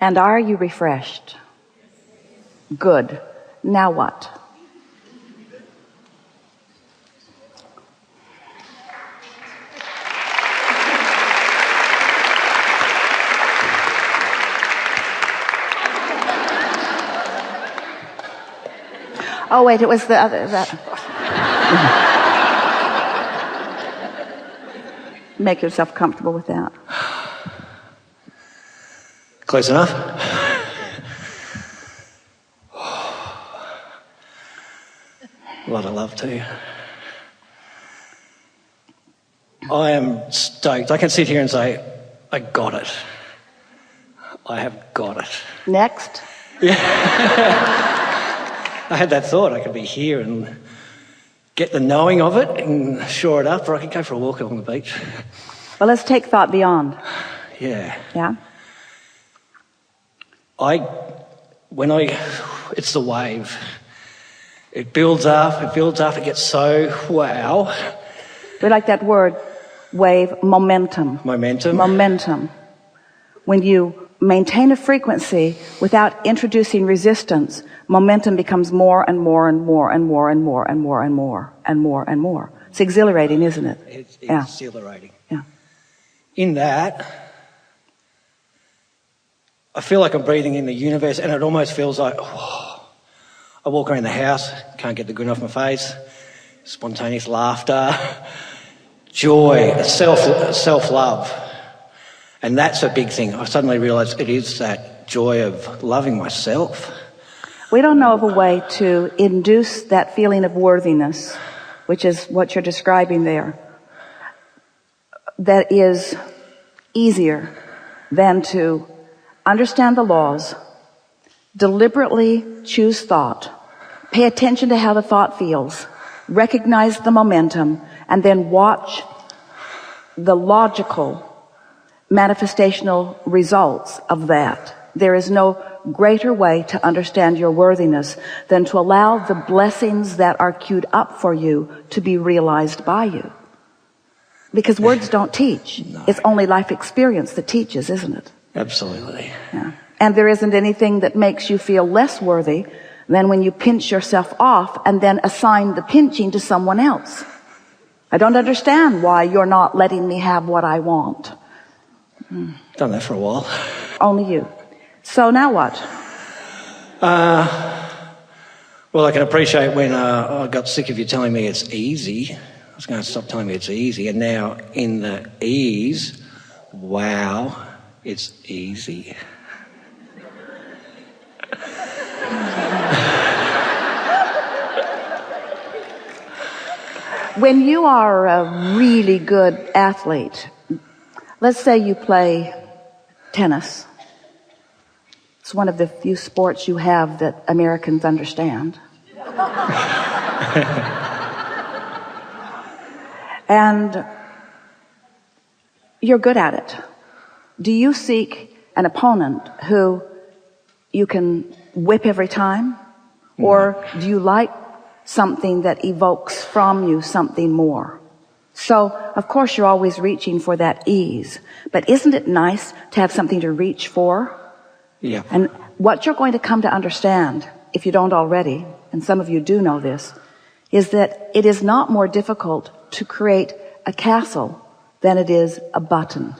And are you refreshed? Good. Now what? Oh, wait, it was the other. Make yourself comfortable with that. Close enough? A lot of love to you. I am stoked. I can sit here and say, I got it. I have got it. Next. Yeah. I had that thought I could be here and get the knowing of it and shore it up, or I could go for a walk along the beach. Well, let's take thought beyond. Yeah. Yeah? It's the wave. It builds up, it gets so wow. We like that word, wave, momentum. Momentum. Momentum. When you maintain a frequency without introducing resistance, momentum becomes more and more and more and more and more and more and more and more and more. It's exhilarating, isn't it? It's yeah. exhilarating. Yeah. In that, I feel like I'm breathing in the universe, and it almost feels like, I walk around the house, can't get the grin off my face, spontaneous laughter, joy, self-love. And that's a big thing. I suddenly realised it is that joy of loving myself. We don't know of a way to induce that feeling of worthiness, which is what you're describing there, that is easier than to understand the laws, deliberately choose thought, pay attention to how the thought feels, recognize the momentum, and then watch the logical manifestational results of that. There is no greater way to understand your worthiness than to allow the blessings that are queued up for you to be realized by you. Because words don't teach. No. It's only life experience that teaches, isn't it? Absolutely. Yeah. And there isn't anything that makes you feel less worthy than when you pinch yourself off and then assign the pinching to someone else. I don't understand why you're not letting me have what I want. Done that for a while. Only you. So now what? Well, I can appreciate when I got sick of you telling me it's easy. I was going to stop telling me it's easy, and now in the ease, wow, it's easy. When you are a really good athlete, let's say you play tennis. It's one of the few sports you have that Americans understand. And you're good at it. Do you seek an opponent who you can whip every time? No. Or do you like something that evokes from you something more? So, of course, you're always reaching for that ease. But isn't it nice to have something to reach for? Yeah. And what you're going to come to understand, if you don't already, and some of you do know this, is that it is not more difficult to create a castle than it is a button.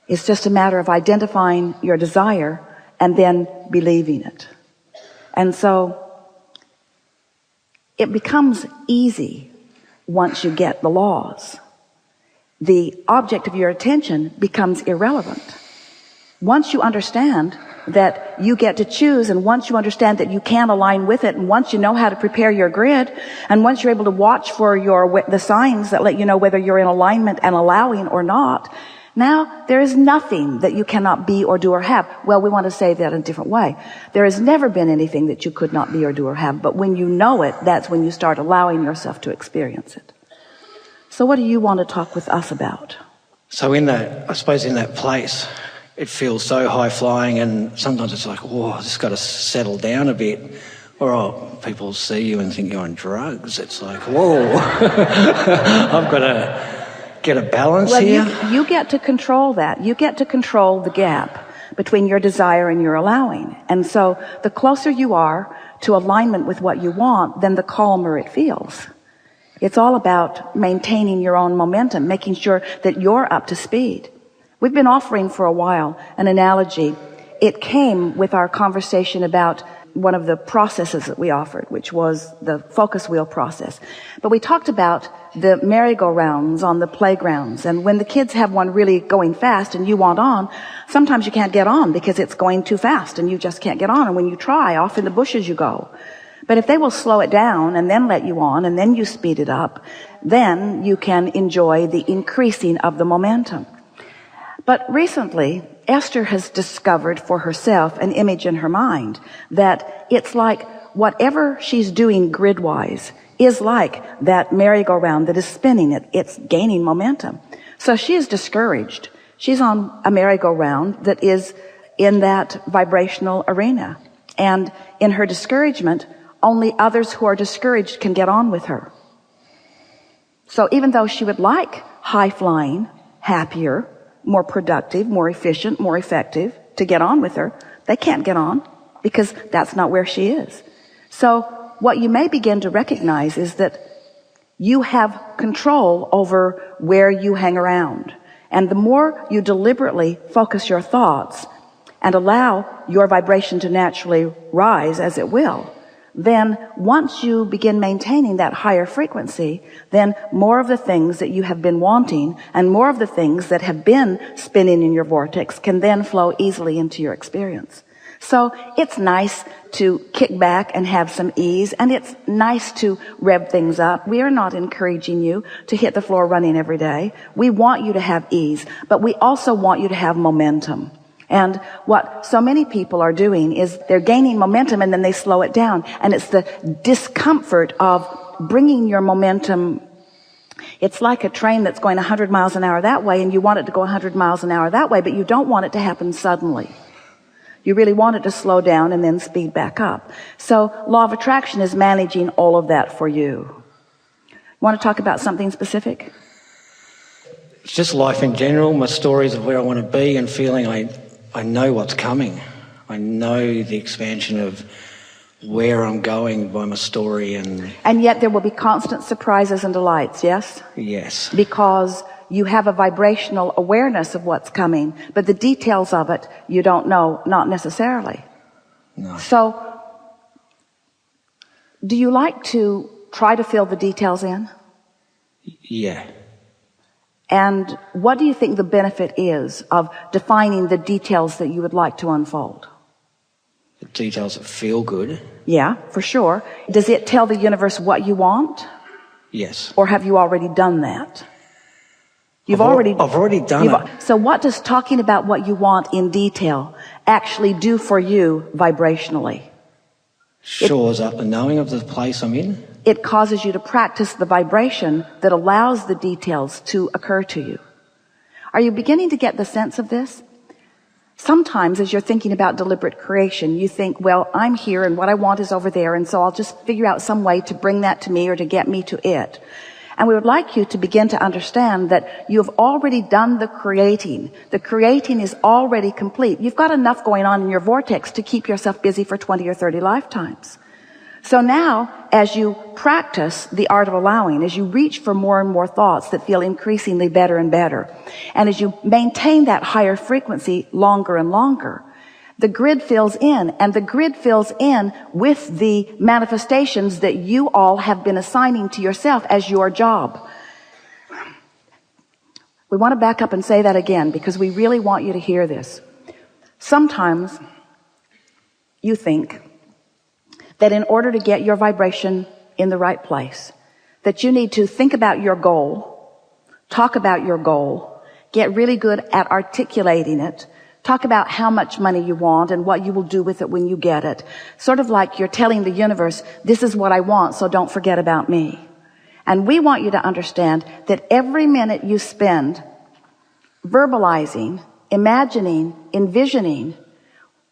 It's just a matter of identifying your desire and then believing it. And so it becomes easy once you get the laws. The object of your attention becomes irrelevant. Once you understand that you get to choose, and once you understand that you can align with it, and once you know how to prepare your grid, and once you're able to watch for the signs that let you know whether you're in alignment and allowing or not, now there is nothing that you cannot be or do or have. Well, we want to say that in a different way. There has never been anything that you could not be or do or have, but when you know it, that's when you start allowing yourself to experience it. So what do you want to talk with us about? So in that place, it feels so high-flying, and sometimes it's like, whoa, I've just got to settle down a bit. Or people see you and think you're on drugs. It's like, whoa, I've got to get a balance here. You get to control that. You get to control the gap between your desire and your allowing. And so the closer you are to alignment with what you want, then the calmer it feels. It's all about maintaining your own momentum, making sure that you're up to speed. We've been offering for a while an analogy. It came with our conversation about one of the processes that we offered, which was the focus wheel process. But we talked about the merry-go-rounds on the playgrounds. And when the kids have one really going fast and you want on, sometimes you can't get on because it's going too fast and you just can't get on. And when you try, off in the bushes you go. But if they will slow it down and then let you on and then you speed it up, then you can enjoy the increasing of the momentum. But recently, Esther has discovered for herself an image in her mind that it's like whatever she's doing grid-wise is like that merry-go-round that is spinning. It's gaining momentum. So she is discouraged. She's on a merry-go-round that is in that vibrational arena. And in her discouragement, only others who are discouraged can get on with her. So even though she would like high-flying, happier, more productive, more efficient, more effective to get on with her, they can't get on because that's not where she is. So what you may begin to recognize is that you have control over where you hang around. And the more you deliberately focus your thoughts and allow your vibration to naturally rise, as it will, then once you begin maintaining that higher frequency, then more of the things that you have been wanting and more of the things that have been spinning in your vortex can then flow easily into your experience. So it's nice to kick back and have some ease, and it's nice to rev things up. We are not encouraging you to hit the floor running every day. We want you to have ease, but we also want you to have momentum. And what so many people are doing is they're gaining momentum and then they slow it down. And it's the discomfort of bringing your momentum. It's like a train that's going 100 miles an hour that way and you want it to go 100 miles an hour that way, but you don't want it to happen suddenly. You really want it to slow down and then speed back up. So law of attraction is managing all of that for you. Want to talk about something specific? It's just life in general, my stories of where I want to be and feeling I know what's coming. I know the expansion of where I'm going by my story. And yet there will be constant surprises and delights, yes? Yes. Because you have a vibrational awareness of what's coming, but the details of it you don't know, not necessarily. No. So, do you like to try to fill the details in? Yeah. And what do you think the benefit is of defining the details that you would like to unfold? The details that feel good. Yeah, for sure. Does it tell the universe what you want? Yes. Or have you already done that? I've already done it. So what does talking about what you want in detail actually do for you vibrationally? Shores up the knowing of the place I'm in. It causes you to practice the vibration that allows the details to occur to you. Are you beginning to get the sense of this? Sometimes as you're thinking about deliberate creation, you think, well, I'm here and what I want is over there, and so I'll just figure out some way to bring that to me or to get me to it. And we would like you to begin to understand that you have already done the creating. The creating is already complete. You've got enough going on in your vortex to keep yourself busy for 20 or 30 lifetimes. So now, as you practice the art of allowing, as you reach for more and more thoughts that feel increasingly better and better, and as you maintain that higher frequency longer and longer, the grid fills in, and the grid fills in with the manifestations that you all have been assigning to yourself as your job. We want to back up and say that again because we really want you to hear this. Sometimes you think that in order to get your vibration in the right place, that you need to think about your goal, talk about your goal, get really good at articulating it, talk about how much money you want and what you will do with it when you get it. Sort of like you're telling the universe, this is what I want, so don't forget about me. And we want you to understand that every minute you spend verbalizing, imagining, envisioning,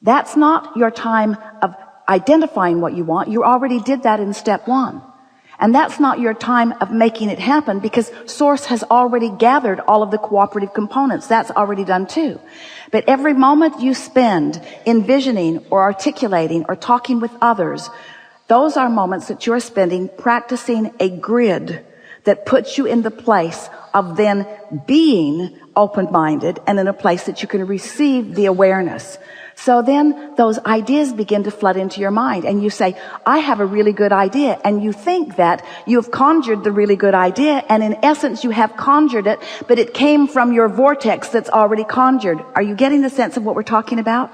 that's not your time of identifying what you want. You already did that in step one. And that's not your time of making it happen, because Source has already gathered all of the cooperative components. That's already done too. But every moment you spend envisioning or articulating or talking with others, those are moments that you're spending practicing a grid that puts you in the place of then being open-minded and in a place that you can receive the awareness. So then those ideas begin to flood into your mind, and you say, I have a really good idea. And you think that you have conjured the really good idea, and in essence you have conjured it, but it came from your vortex that's already conjured. Are you getting the sense of what we're talking about?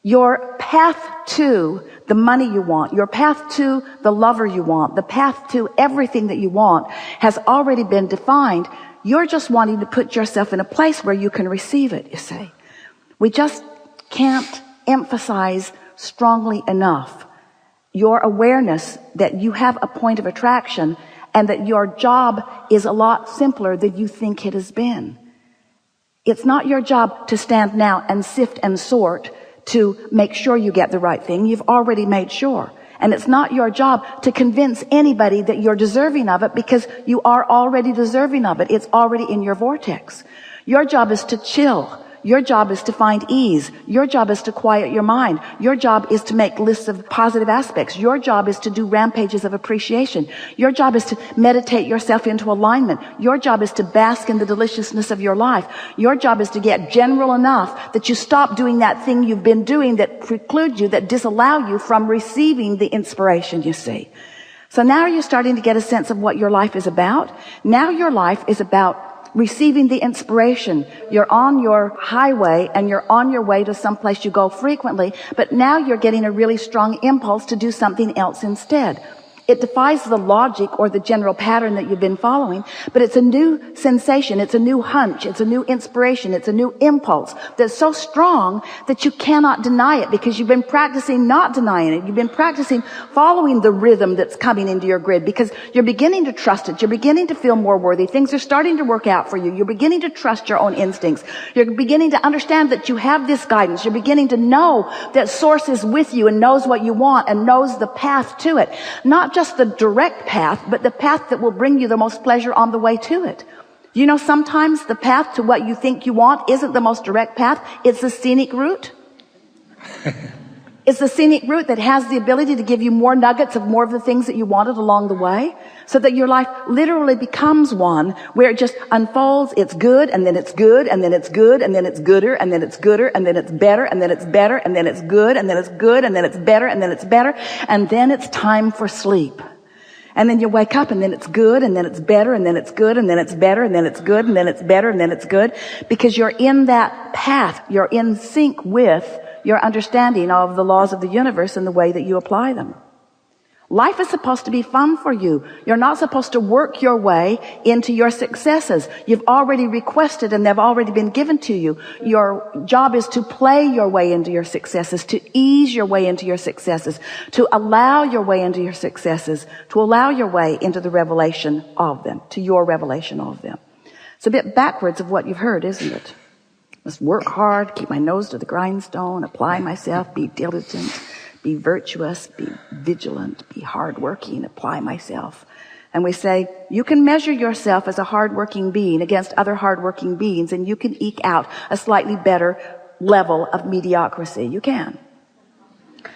Your path to the money you want, your path to the lover you want, the path to everything that you want has already been defined. You're just wanting to put yourself in a place where you can receive it, you see. We just can't emphasize strongly enough your awareness that you have a point of attraction and that your job is a lot simpler than you think it has been. It's not your job to stand now and sift and sort to make sure you get the right thing. You've already made sure. And it's not your job to convince anybody that you're deserving of it, because you are already deserving of it. It's already in your vortex. Your job is to chill. Your job is to find ease. Your job is to quiet your mind. Your job is to make lists of positive aspects. Your job is to do rampages of appreciation. Your job is to meditate yourself into alignment. Your job is to bask in the deliciousness of your life. Your job is to get general enough that you stop doing that thing you've been doing that precludes you, that disallow you from receiving the inspiration, you see. So now you're starting to get a sense of what your life is about. Now your life is about receiving the inspiration. You're on your highway and you're on your way to someplace you go frequently, but now you're getting a really strong impulse to do something else instead. It defies the logic or the general pattern that you've been following, but it's a new sensation, it's a new hunch, it's a new inspiration, it's a new impulse that's so strong that you cannot deny it, because you've been practicing not denying it. You've been practicing following the rhythm that's coming into your grid, because you're beginning to trust it. You're beginning to feel more worthy. Things are starting to work out for you. You're beginning to trust your own instincts. You're beginning to understand that you have this guidance. You're beginning to know that Source is with you and knows what you want and knows the path to it. Not just the direct path, but the path that will bring you the most pleasure on the way to it. You know, sometimes the path to what you think you want isn't the most direct path. It's the scenic route. It's the scenic route that has the ability to give you more nuggets of more of the things that you wanted along the way, so that your life literally becomes one where it just unfolds. It's good, and then it's good, and then it's good, and then it's gooder, and then it's gooder, and then it's better, and then it's better, and then it's good, and then it's good, and then it's better, and then it's better, and then it's time for sleep. And then you wake up, and then it's good, and then it's better, and then it's good, and then it's better, and then it's good, and then it's better, and then it's good, because you're in that path. You're in sync with your understanding of the laws of the universe and the way that you apply them. Life is supposed to be fun for you. You're not supposed to work your way into your successes. You've already requested and they've already been given to you. Your job is to play your way into your successes, to ease your way into your successes, to allow your way into your successes, to allow your way into the revelation of them, to your revelation of them. It's a bit backwards of what you've heard, isn't it? Must work hard, keep my nose to the grindstone, apply myself, be diligent, be virtuous, be vigilant, be hardworking, apply myself. And we say, you can measure yourself as a hardworking being against other hardworking beings, and you can eke out a slightly better level of mediocrity. You can.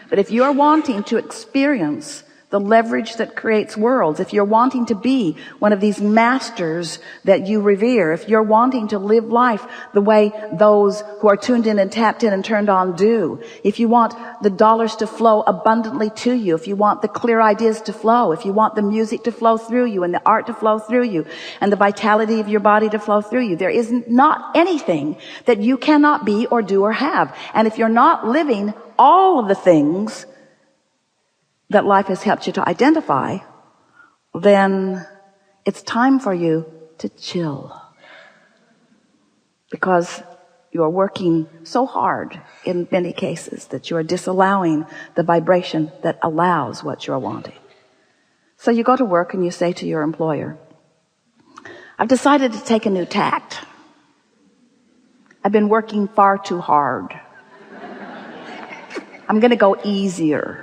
But if you're wanting to experience the leverage that creates worlds, if you're wanting to be one of these masters that you revere, if you're wanting to live life the way those who are tuned in and tapped in and turned on do, if you want the dollars to flow abundantly to you, if you want the clear ideas to flow, if you want the music to flow through you and the art to flow through you and the vitality of your body to flow through you, there is not anything that you cannot be or do or have. And if you're not living all of the things that life has helped you to identify, then it's time for you to chill, because you're working so hard in many cases that you're disallowing the vibration that allows what you're wanting. So you go to work and you say to your employer, I've decided to take a new tact. I've been working far too hard. I'm going to go easier.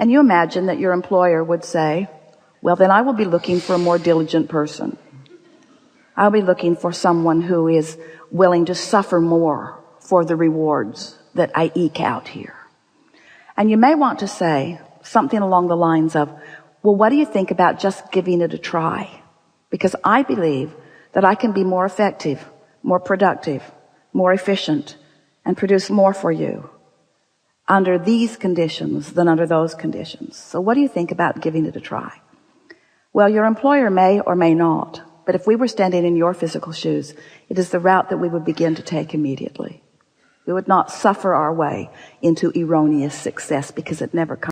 And you imagine that your employer would say, well, then I will be looking for a more diligent person. I'll be looking for someone who is willing to suffer more for the rewards that I eke out here. And you may want to say something along the lines of, well, what do you think about just giving it a try? Because I believe that I can be more effective, more productive, more efficient, and produce more for you under these conditions than under those conditions. So what do you think about giving it a try? Well, your employer may or may not, but if we were standing in your physical shoes, it is the route that we would begin to take immediately. We would not suffer our way into erroneous success because it never comes.